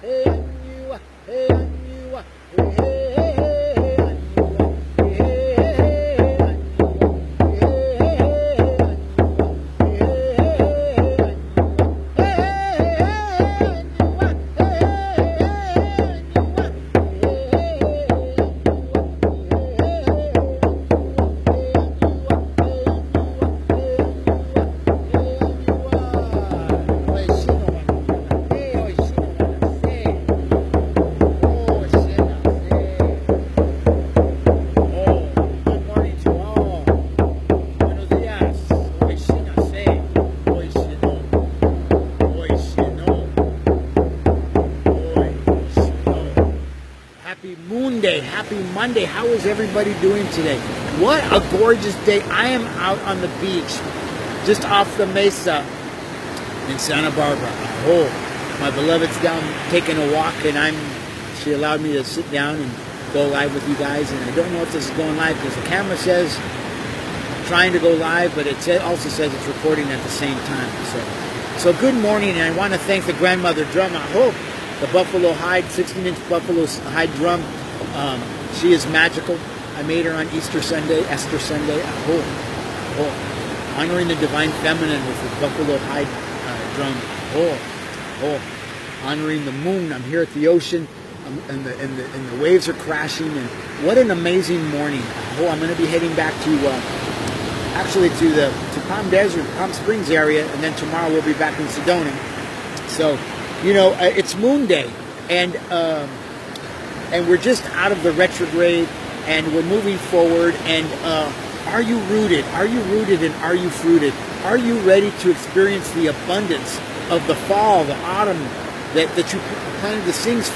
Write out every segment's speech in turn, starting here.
hey, Anua, hey, Anua, hey, hey, hey, hey, Anua, hey, hey, hey, hey, Anua, hey, hey, hey, hey, Anua, hey, hey, hey, hey, Happy Moon Day, happy Monday. How is everybody doing today? What a gorgeous day. I am out on the beach, just off the mesa in Santa Barbara. Oh, my beloved's down taking a walk, and she allowed me to sit down and go live with you guys. And I don't know if this is going live because the camera says trying to go live, but it also says it's recording at the same time. So good morning, and I want to thank the grandmother drum. I hope the Buffalo Hide, 16-inch Buffalo Hide drum. She is magical. I made her on Easter Sunday. Honoring the divine feminine with the Buffalo Hide drum. Honoring the moon. I'm here at the ocean, and the waves are crashing. And what an amazing morning. I'm going to be heading back to Palm Desert, Palm Springs area, and then tomorrow we'll be back in Sedona. So, it's Moon Day, and we're just out of the retrograde, and we're moving forward. And are you rooted? Are you rooted, and are you fruited? Are you ready to experience the abundance of the fall, the autumn that you planted the seeds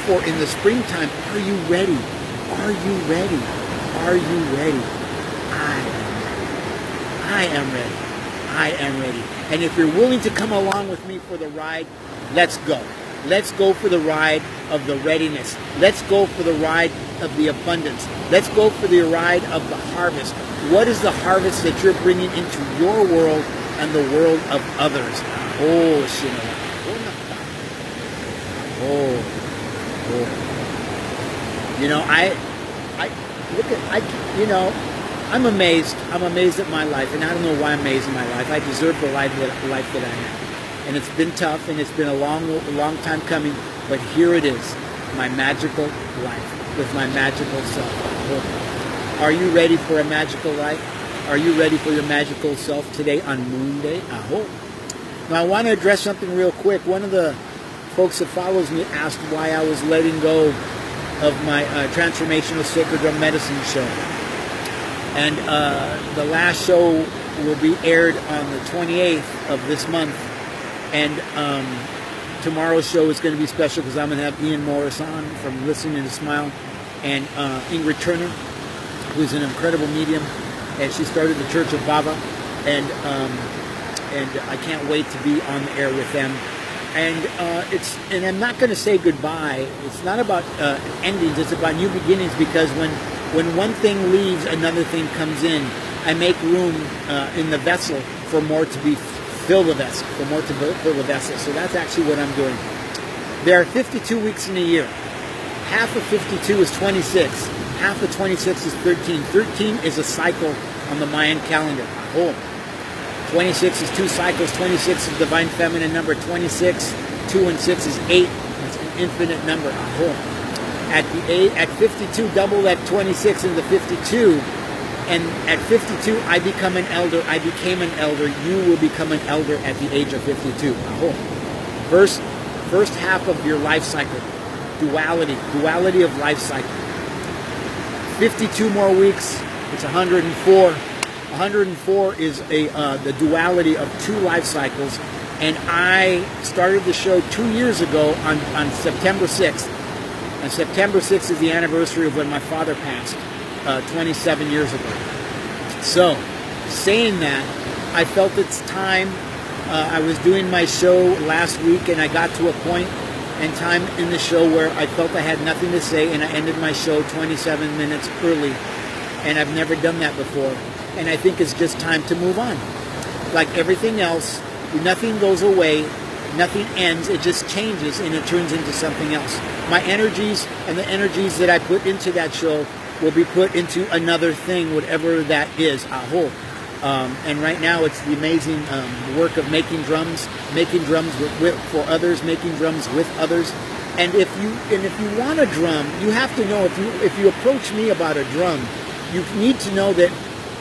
for in the springtime? Are you ready? Are you ready? Are you ready? I am ready. I am ready. And if you're willing to come along with me for the ride, let's go. Let's go for the ride of the readiness. Let's go for the ride of the abundance. Let's go for the ride of the harvest. What is the harvest that you're bringing into your world and the world of others? I'm amazed. I'm amazed at my life, and I don't know why I'm amazed at my life. I deserve the life that I have. And it's been tough, and it's been a long time coming, but here it is, my magical life, with my magical self. Are you ready for a magical life? Are you ready for your magical self today on Moon Day? I hope. Now, I want to address something real quick. One of the folks that follows me asked why I was letting go of my Transformational Sacred Drum Medicine show. And the last show will be aired on the 28th of this month. And tomorrow's show is going to be special because I'm going to have Ian Morris on from Listening to Smile, and Ingrid Turner, who's an incredible medium, and she started the Church of Baba, and I can't wait to be on the air with them. And I'm not going to say goodbye. It's not about endings. It's about new beginnings, because when one thing leaves, another thing comes in. I make room in the vessel for more to be fill the vessel, So that's actually what I'm doing. There are 52 weeks in a year. Half of 52 is 26. Half of 26 is 13. 13 is a cycle on the Mayan calendar. 26 is 2 cycles. 26 is divine feminine number. 26, 2 and 6 is 8. That's an infinite number. At 52, double that 26 into 52. And at 52, I become an elder. I became an elder. You will become an elder at the age of 52. First half of your life cycle. Duality of life cycle. 52 more weeks. It's 104. 104 is the duality of 2 life cycles. And I started the show 2 years ago on September 6th. And September 6th is the anniversary of when my father passed 27 years ago. So, saying that, I felt it's time. I was doing my show last week, and I got to a point in time in the show where I felt I had nothing to say, and I ended my show 27 minutes early. And I've never done that before. And I think it's just time to move on. Like everything else, nothing goes away. Nothing ends, it just changes and it turns into something else. My energies and the energies that I put into that show will be put into another thing, whatever that is. Aho. And right now it's the amazing work of making drums for others, making drums with others. And if you want a drum, you have to know, if you approach me about a drum, you need to know that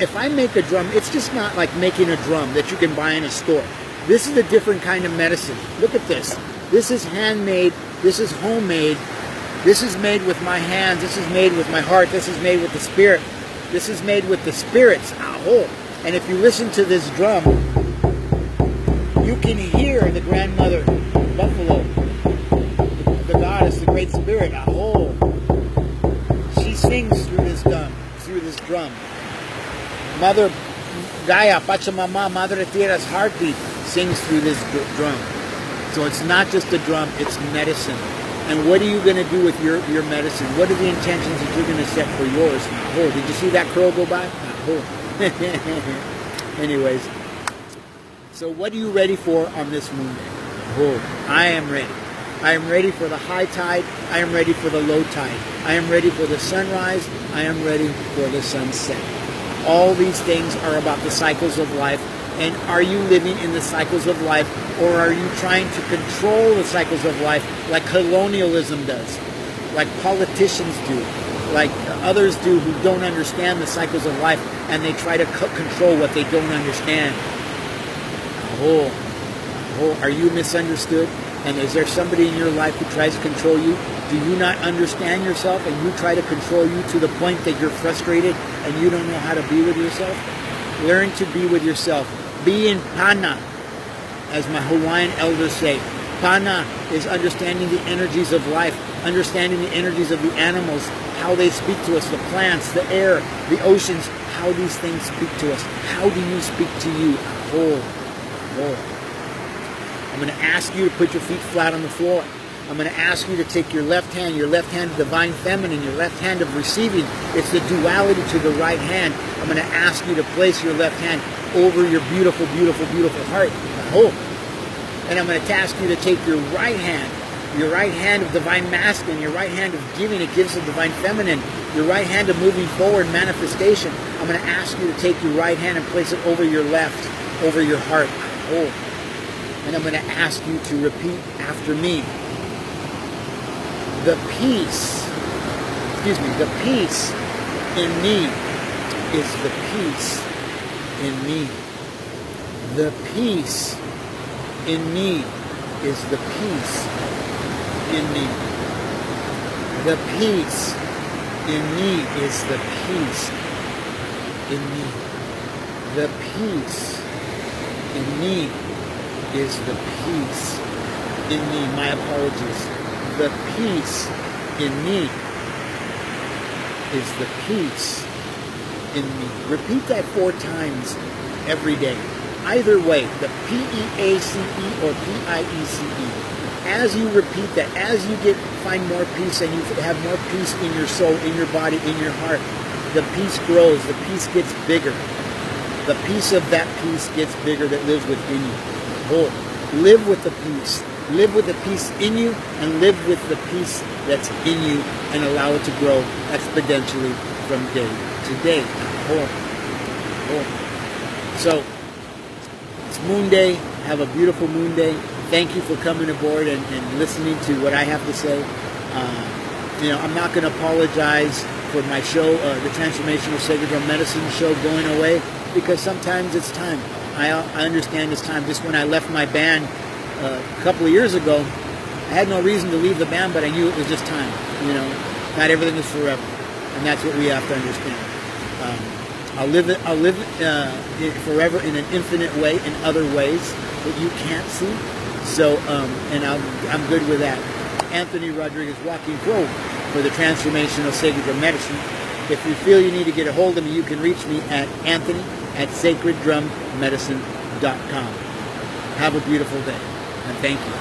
if I make a drum, it's just not like making a drum that you can buy in a store. This is a different kind of medicine. Look at this. This is handmade. This is homemade. This is made with my hands. This is made with my heart. This is made with the spirit. This is made with the spirits. Aho. And if you listen to this drum, you can hear the grandmother buffalo, the goddess, the great spirit. Aho. She sings through this drum. Mother Gaia, Pachamama, Madre Tierra's heartbeat sings through this drum. So it's not just a drum, it's medicine. And what are you going to do with your medicine? What are the intentions that you're going to set for yours? Oh, did you see that crow go by? Oh. Anyways, so what are you ready for on this moon day? Oh, I am ready. I am ready for the high tide. I am ready for the low tide. I am ready for the sunrise. I am ready for the sunset. All these things are about the cycles of life. And are you living in the cycles of life, or are you trying to control the cycles of life like colonialism does, like politicians do, like others do who don't understand the cycles of life, and they try to control what they don't understand? Are you misunderstood? And is there somebody in your life who tries to control you? Do you not understand yourself, and you try to control you to the point that you're frustrated and you don't know how to be with yourself? Learn to be with yourself. Be in Pana, as my Hawaiian elders say. Pana is understanding the energies of life, understanding the energies of the animals, how they speak to us, the plants, the air, the oceans, how these things speak to us. How do you speak to you? I'm going to ask you to put your feet flat on the floor. I'm going to ask you to take your left hand of divine feminine, your left hand of receiving. It's the duality to the right hand. I'm going to ask you to place your left hand over your beautiful, beautiful, beautiful heart. And I'm going to ask you to take your right hand of divine masculine, your right hand of giving, it gives the divine feminine, your right hand of moving forward, manifestation. I'm going to ask you to take your right hand and place it over your left, over your heart. And I'm going to ask you to repeat after me. The peace in me is the peace in me. The peace in me is the peace in me. The peace in me is the peace in me. The peace in me is the peace in me. My apologies. The peace in me is the peace in me. Repeat that 4 times every day. Either way, the P-E-A-C-E or P-I-E-C-E. As you repeat that, as you find more peace and you have more peace in your soul, in your body, in your heart, the peace grows, the peace gets bigger. The peace of that peace gets bigger that lives within you. Live with the peace. Live with the peace in you and live with the peace that's in you and allow it to grow exponentially from day to day. So, it's Moon Day. Have a beautiful Moon Day. Thank you for coming aboard and listening to what I have to say. I'm not going to apologize for my show, the Transformational Sacred Drum Medicine show going away, because sometimes it's time. I understand it's time. Just when I left my band a couple of years ago, I had no reason to leave the band, but I knew it was just time. Not everything is forever, and that's what we have to understand. I'll live forever in an infinite way in other ways that you can't see. So, and I'm good with that. Anthony Rodriguez Walking Pro for the Transformational Sacred Drum Medicine. If you feel you need to get a hold of me, you can reach me at Anthony@sacreddrummedicine.com. Have a beautiful day, and thank you.